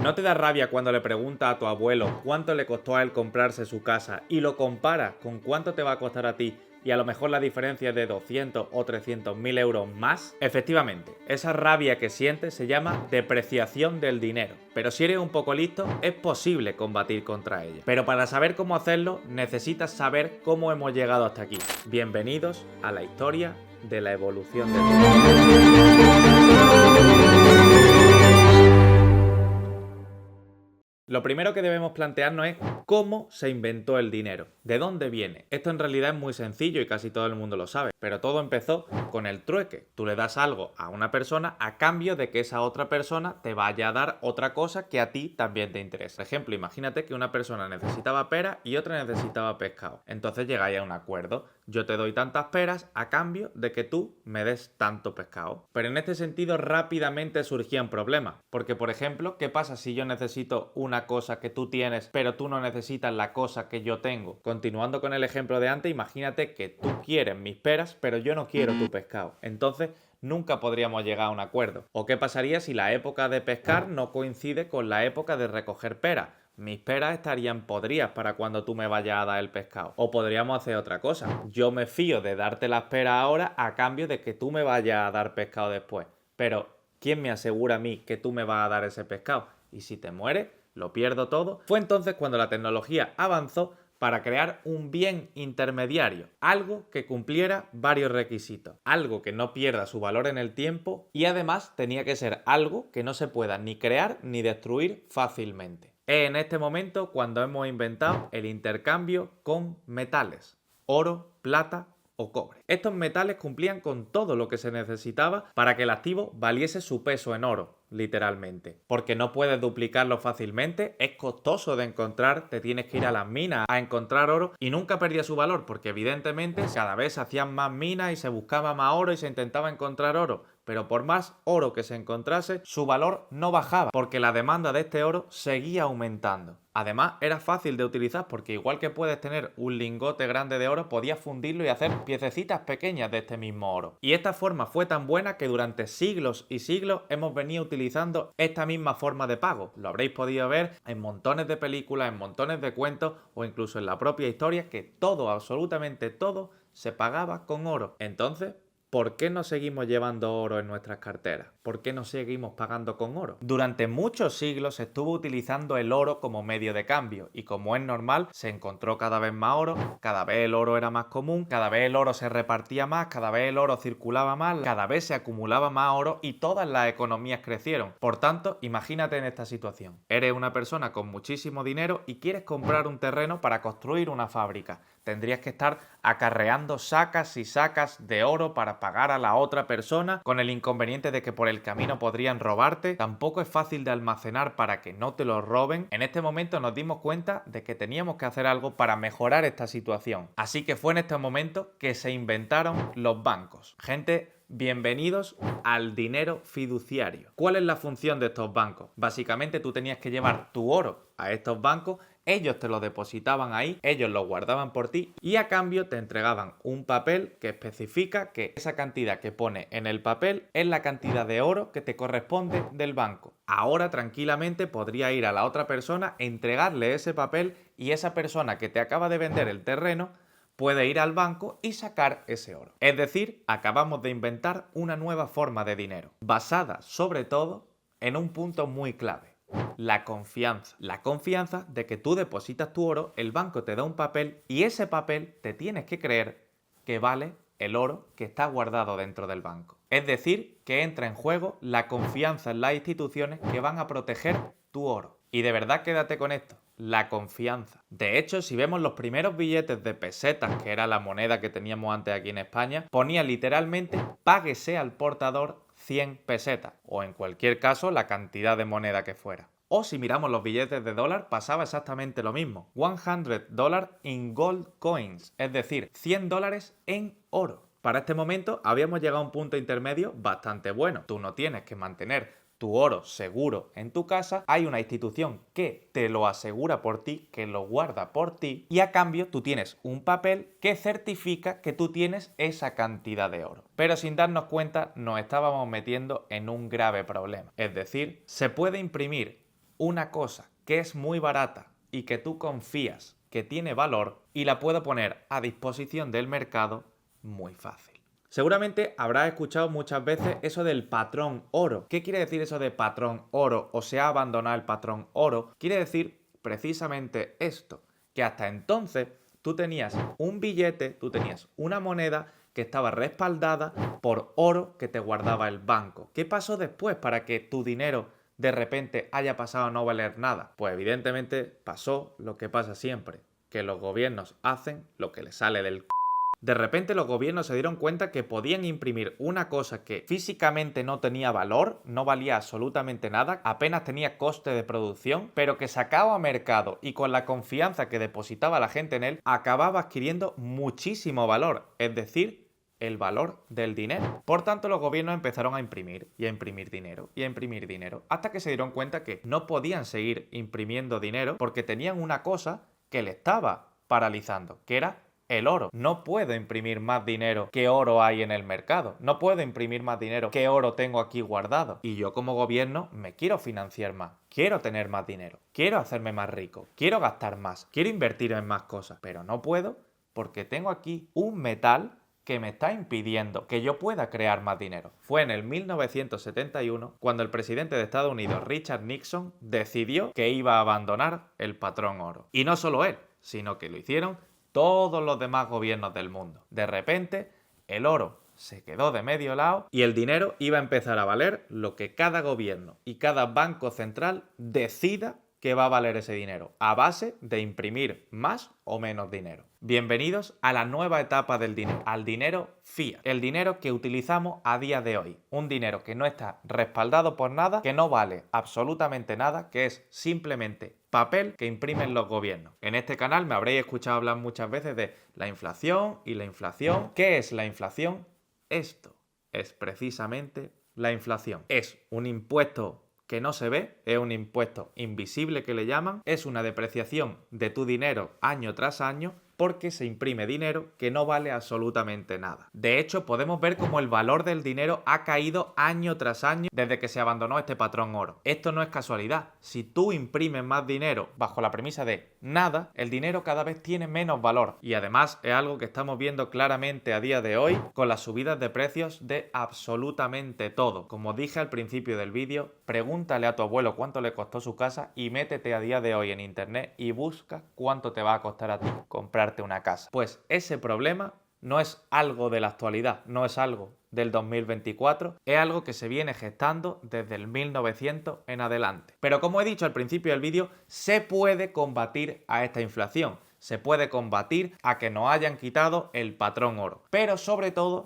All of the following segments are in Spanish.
¿No te da rabia cuando le preguntas a tu abuelo cuánto le costó a él comprarse su casa y lo comparas con cuánto te va a costar a ti y a lo mejor la diferencia es de 200 o 300 mil euros más? Efectivamente, esa rabia que sientes se llama depreciación del dinero. Pero si eres un poco listo, es posible combatir contra ella. Pero para saber cómo hacerlo, necesitas saber cómo hemos llegado hasta aquí. Bienvenidos a la historia de la evolución del dinero. Lo primero que debemos plantearnos es cómo se inventó el dinero, de dónde viene. Esto en realidad es muy sencillo y casi todo el mundo lo sabe, pero todo empezó con el trueque. Tú le das algo a una persona a cambio de que esa otra persona te vaya a dar otra cosa que a ti también te interesa. Por ejemplo, imagínate que una persona necesitaba peras y otra necesitaba pescado. Entonces llegáis a un acuerdo. Yo te doy tantas peras a cambio de que tú me des tanto pescado. Pero en este sentido rápidamente surgían problemas. Porque, por ejemplo, ¿qué pasa si yo necesito una cosa que tú tienes, pero tú no necesitas la cosa que yo tengo? Continuando con el ejemplo de antes, imagínate que tú quieres mis peras, pero yo no quiero tu pescado. Entonces, nunca podríamos llegar a un acuerdo. ¿O qué pasaría si la época de pescar no coincide con la época de recoger peras? Mis peras estarían podridas para cuando tú me vayas a dar el pescado. O podríamos hacer otra cosa. Yo me fío de darte las peras ahora a cambio de que tú me vayas a dar pescado después. Pero, ¿quién me asegura a mí que tú me vas a dar ese pescado? Y si te mueres, lo pierdo todo. Fue entonces cuando la tecnología avanzó para crear un bien intermediario, algo que cumpliera varios requisitos, algo que no pierda su valor en el tiempo y además tenía que ser algo que no se pueda ni crear ni destruir fácilmente. Es en este momento cuando hemos inventado el intercambio con metales, oro, plata o cobre. Estos metales cumplían con todo lo que se necesitaba para que el activo valiese su peso en oro, literalmente. Porque no puedes duplicarlo fácilmente, es costoso de encontrar, te tienes que ir a las minas a encontrar oro y nunca perdía su valor porque evidentemente cada vez se hacían más minas y se buscaba más oro y se intentaba encontrar oro. Pero por más oro que se encontrase, su valor no bajaba porque la demanda de este oro seguía aumentando. Además, era fácil de utilizar porque igual que puedes tener un lingote grande de oro, podías fundirlo y hacer piececitas pequeñas de este mismo oro. Y esta forma fue tan buena que durante siglos y siglos hemos venido utilizando esta misma forma de pago. Lo habréis podido ver en montones de películas, en montones de cuentos o incluso en la propia historia, que todo, absolutamente todo, se pagaba con oro. Entonces, ¿por qué no seguimos llevando oro en nuestras carteras? ¿Por qué no seguimos pagando con oro? Durante muchos siglos se estuvo utilizando el oro como medio de cambio y como es normal, se encontró cada vez más oro, cada vez el oro era más común, cada vez el oro se repartía más, cada vez el oro circulaba más, cada vez se acumulaba más oro y todas las economías crecieron. Por tanto, imagínate en esta situación. Eres una persona con muchísimo dinero y quieres comprar un terreno para construir una fábrica. Tendrías que estar acarreando sacas y sacas de oro para pagar a la otra persona, con el inconveniente de que por el camino podrían robarte. Tampoco es fácil de almacenar para que no te lo roben. En este momento nos dimos cuenta de que teníamos que hacer algo para mejorar esta situación. Así que fue en este momento que se inventaron los bancos. Gente, bienvenidos al dinero fiduciario. ¿Cuál es la función de estos bancos? Básicamente tú tenías que llevar tu oro a estos bancos, ellos te lo depositaban ahí, ellos lo guardaban por ti y a cambio te entregaban un papel que especifica que esa cantidad que pone en el papel es la cantidad de oro que te corresponde del banco. Ahora tranquilamente podría ir a la otra persona, entregarle ese papel y esa persona que te acaba de vender el terreno puede ir al banco y sacar ese oro. Es decir, acabamos de inventar una nueva forma de dinero, basada sobre todo en un punto muy clave: la confianza. La confianza de que tú depositas tu oro, el banco te da un papel y ese papel te tienes que creer que vale el oro que está guardado dentro del banco. Es decir, que entra en juego la confianza en las instituciones que van a proteger tu oro. Y de verdad quédate con esto: la confianza. De hecho, si vemos los primeros billetes de pesetas, que era la moneda que teníamos antes aquí en España, ponía literalmente páguese al portador 100 pesetas, o en cualquier caso la cantidad de moneda que fuera. O si miramos los billetes de dólar, pasaba exactamente lo mismo. $100 in gold coins, es decir, $100 en oro. Para este momento habíamos llegado a un punto intermedio bastante bueno. Tú no tienes que mantener tu oro seguro en tu casa, hay una institución que te lo asegura por ti, que lo guarda por ti, y a cambio tú tienes un papel que certifica que tú tienes esa cantidad de oro. Pero sin darnos cuenta nos estábamos metiendo en un grave problema. Es decir, se puede imprimir una cosa que es muy barata y que tú confías que tiene valor y la puedo poner a disposición del mercado muy fácil. Seguramente habrás escuchado muchas veces eso del patrón oro. ¿Qué quiere decir eso de patrón oro o se ha abandonado el patrón oro? Quiere decir precisamente esto, que hasta entonces tú tenías un billete, tú tenías una moneda que estaba respaldada por oro que te guardaba el banco. ¿Qué pasó después para que tu dinero de repente haya pasado a no valer nada? Pues evidentemente pasó lo que pasa siempre, que los gobiernos hacen lo que les sale del c***. De repente los gobiernos se dieron cuenta que podían imprimir una cosa que físicamente no tenía valor, no valía absolutamente nada, apenas tenía coste de producción, pero que sacaba a mercado y con la confianza que depositaba la gente en él, acababa adquiriendo muchísimo valor, es decir, el valor del dinero. Por tanto, los gobiernos empezaron a imprimir y a imprimir dinero y a imprimir dinero, hasta que se dieron cuenta que no podían seguir imprimiendo dinero porque tenían una cosa que le estaba paralizando, que era el oro. No puedo imprimir más dinero que oro hay en el mercado. No puedo imprimir más dinero que oro tengo aquí guardado. Y yo como gobierno me quiero financiar más. Quiero tener más dinero. Quiero hacerme más rico. Quiero gastar más. Quiero invertir en más cosas. Pero no puedo porque tengo aquí un metal que me está impidiendo que yo pueda crear más dinero. Fue en el 1971 cuando el presidente de Estados Unidos, Richard Nixon, decidió que iba a abandonar el patrón oro. Y no solo él, sino que lo hicieron todos los demás gobiernos del mundo. De repente, el oro se quedó de medio lado y el dinero iba a empezar a valer lo que cada gobierno y cada banco central decida que va a valer ese dinero, a base de imprimir más o menos dinero. Bienvenidos a la nueva etapa del dinero, al dinero fiat, el dinero que utilizamos a día de hoy. Un dinero que no está respaldado por nada, que no vale absolutamente nada, que es simplemente papel que imprimen los gobiernos. En este canal me habréis escuchado hablar muchas veces de la inflación y la inflación. ¿Qué es la inflación? Esto es precisamente la inflación. Es un impuesto que no se ve, es un impuesto invisible que le llaman, es una depreciación de tu dinero año tras año porque se imprime dinero que no vale absolutamente nada. De hecho, podemos ver cómo el valor del dinero ha caído año tras año desde que se abandonó este patrón oro. Esto no es casualidad. Si tú imprimes más dinero bajo la premisa de nada, el dinero cada vez tiene menos valor. Y además es algo que estamos viendo claramente a día de hoy con las subidas de precios de absolutamente todo. Como dije al principio del vídeo, pregúntale a tu abuelo cuánto le costó su casa y métete a día de hoy en internet y busca cuánto te va a costar a ti comprar una casa. Pues ese problema no es algo de la actualidad, no es algo del 2024, es algo que se viene gestando desde el 1900 en adelante. Pero como he dicho al principio del vídeo, se puede combatir a esta inflación. Se puede combatir a que nos hayan quitado el patrón oro. Pero sobre todo,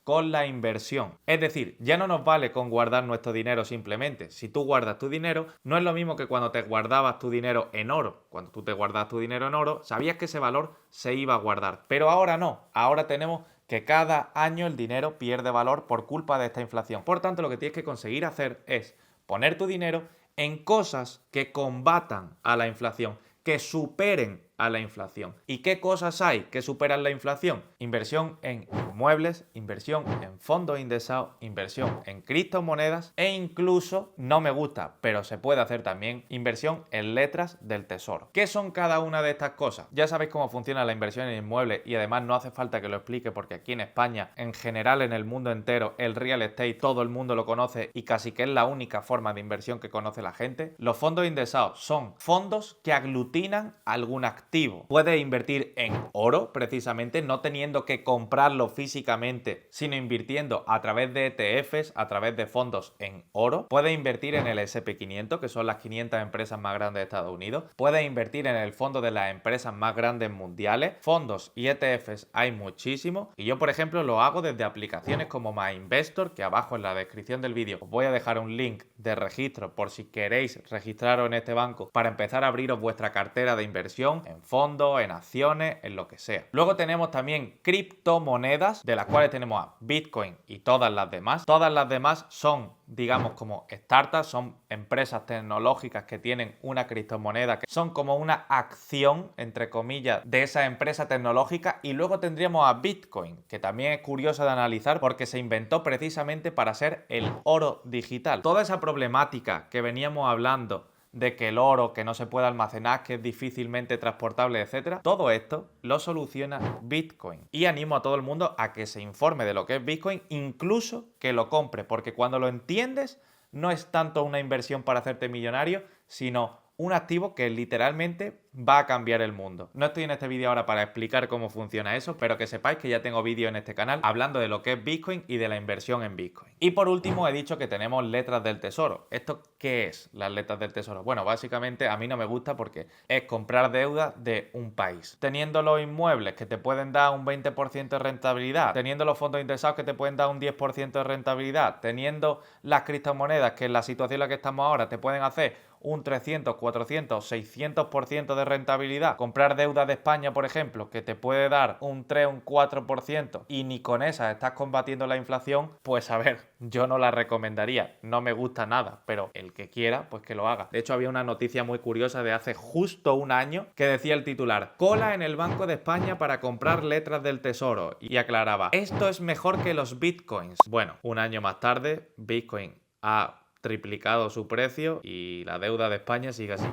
con la inversión. Es decir, ya no nos vale con guardar nuestro dinero simplemente. Si tú guardas tu dinero, no es lo mismo que cuando te guardabas tu dinero en oro. Cuando tú te guardas tu dinero en oro, sabías que ese valor se iba a guardar. Pero ahora no. Ahora tenemos que cada año el dinero pierde valor por culpa de esta inflación. Por tanto, lo que tienes que conseguir hacer es poner tu dinero en cosas que combatan a la inflación, que superen a la inflación. ¿Y qué cosas hay que superan la inflación? Inversión en inmuebles, inversión en fondos indexados, inversión en criptomonedas e incluso, no me gusta, pero se puede hacer también, inversión en letras del tesoro. ¿Qué son cada una de estas cosas? Ya sabéis cómo funciona la inversión en inmuebles y además no hace falta que lo explique porque aquí en España, en general en el mundo entero, el real estate todo el mundo lo conoce y casi que es la única forma de inversión que conoce la gente. Los fondos indexados son fondos que aglutinan algún activo. Puedes invertir en oro, precisamente, no teniendo que comprarlo físicamente, sino invirtiendo a través de ETFs, a través de fondos en oro. Puedes invertir en el S&P 500, que son las 500 empresas más grandes de Estados Unidos. Puedes invertir en el fondo de las empresas más grandes mundiales. Fondos y ETFs hay muchísimos. Y yo, por ejemplo, lo hago desde aplicaciones como MyInvestor, que abajo en la descripción del vídeo os voy a dejar un link de registro por si queréis registraros en este banco para empezar a abriros vuestra cartera de inversión en en fondos, en acciones, en lo que sea. Luego tenemos también criptomonedas, de las cuales tenemos a Bitcoin y todas las demás. Todas las demás son, digamos, como startups, son empresas tecnológicas que tienen una criptomoneda, que son como una acción, entre comillas, de esa empresa tecnológica. Y luego tendríamos a Bitcoin, que también es curioso de analizar porque se inventó precisamente para ser el oro digital. Toda esa problemática que veníamos hablando de que el oro, que no se puede almacenar, que es difícilmente transportable, etcétera. Todo esto lo soluciona Bitcoin. Y animo a todo el mundo a que se informe de lo que es Bitcoin, incluso que lo compre, porque cuando lo entiendes, no es tanto una inversión para hacerte millonario, sino un activo que literalmente va a cambiar el mundo. No estoy en este vídeo ahora para explicar cómo funciona eso, pero que sepáis que ya tengo vídeo en este canal hablando de lo que es Bitcoin y de la inversión en Bitcoin. Y por último he dicho que tenemos letras del tesoro. ¿Esto qué es, las letras del tesoro? Bueno, básicamente a mí no me gusta porque es comprar deuda de un país. Teniendo los inmuebles que te pueden dar un 20% de rentabilidad, teniendo los fondos indexados que te pueden dar un 10% de rentabilidad, teniendo las criptomonedas que en la situación en la que estamos ahora te pueden hacer un 300, 400, 600% de rentabilidad. Comprar deuda de España, por ejemplo, que te puede dar un 3, un 4% y ni con esa estás combatiendo la inflación, pues a ver, yo no la recomendaría. No me gusta nada, pero el que quiera, pues que lo haga. De hecho, había una noticia muy curiosa de hace justo un año que decía el titular: cola en el Banco de España para comprar letras del Tesoro. Y aclaraba: esto es mejor que los bitcoins. Bueno, un año más tarde, Bitcoin ha triplicado su precio y la deuda de España sigue así.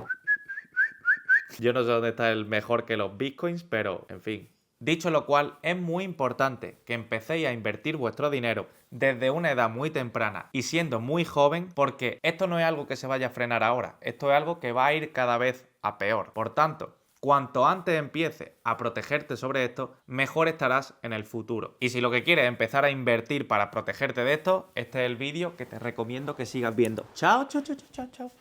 Yo no sé dónde está el mejor que los bitcoins, pero en fin. Dicho lo cual, es muy importante que empecéis a invertir vuestro dinero desde una edad muy temprana y siendo muy joven, porque esto no es algo que se vaya a frenar ahora, esto es algo que va a ir cada vez a peor. Por tanto, cuanto antes empieces a protegerte sobre esto, mejor estarás en el futuro. Y si lo que quieres es empezar a invertir para protegerte de esto, este es el vídeo que te recomiendo que sigas viendo. Chao, chao, chao, chao, chao.